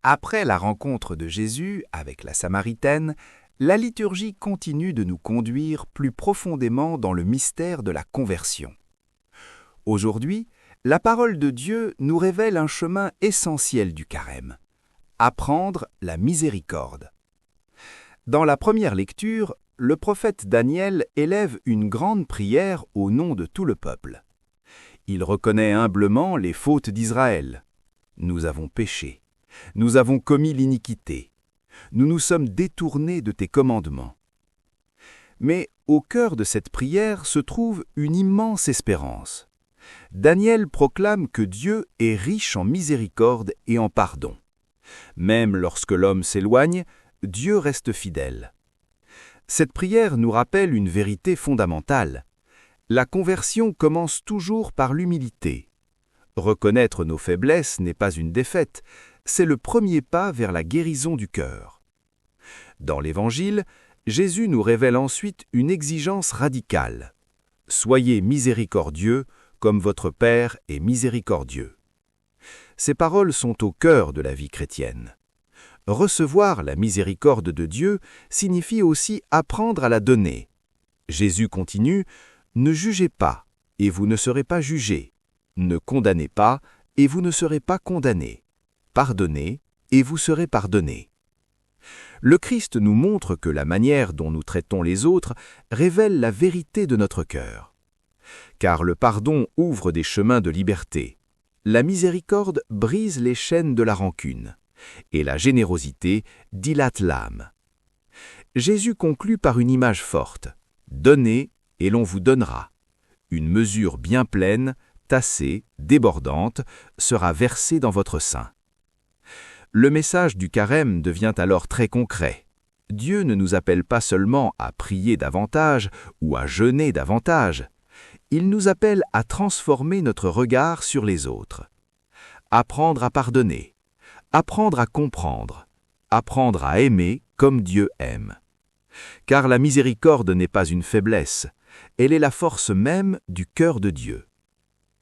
Après la rencontre de Jésus avec la Samaritaine, la liturgie continue de nous conduire plus profondément dans le mystère de la conversion. Aujourd'hui, la parole de Dieu nous révèle un chemin essentiel du carême: apprendre la miséricorde. Dans la première lecture, le prophète Daniel élève une grande prière au nom de tout le peuple. Il reconnaît humblement les fautes d'Israël. Nous avons péché. Nous avons commis l'iniquité. Nous nous sommes détournés de tes commandements. Mais au cœur de cette prière se trouve une immense espérance. Daniel proclame que Dieu est riche en miséricorde et en pardon. Même lorsque l'homme s'éloigne, Dieu reste fidèle. Cette prière nous rappelle une vérité fondamentale. La conversion commence toujours par l'humilité. Reconnaître nos faiblesses n'est pas une défaite, c'est le premier pas vers la guérison du cœur. Dans l'Évangile, Jésus nous révèle ensuite une exigence radicale. « Soyez miséricordieux, comme votre Père est miséricordieux ». Ces paroles sont au cœur de la vie chrétienne. Recevoir la miséricorde de Dieu signifie aussi apprendre à la donner. Jésus continue « Ne jugez pas, et vous ne serez pas jugés. Ne condamnez pas, et vous ne serez pas condamnés. Pardonnez, et vous serez pardonnés. » Le Christ nous montre que la manière dont nous traitons les autres révèle la vérité de notre cœur. Car le pardon ouvre des chemins de liberté. La miséricorde brise les chaînes de la rancune. Et la générosité dilate l'âme. Jésus conclut par une image forte. « Donnez, et l'on vous donnera. Une mesure bien pleine, tassée, débordante, sera versée dans votre sein. » Le message du carême devient alors très concret. Dieu ne nous appelle pas seulement à prier davantage ou à jeûner davantage. Il nous appelle à transformer notre regard sur les autres. Apprendre à pardonner. Apprendre à comprendre. Apprendre à aimer comme Dieu aime. Car la miséricorde n'est pas une faiblesse. Elle est la force même du cœur de Dieu.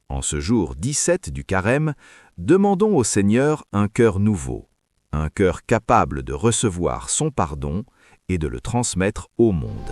En ce jour 17 du carême, demandons au Seigneur un cœur nouveau, un cœur capable de recevoir son pardon et de le transmettre au monde.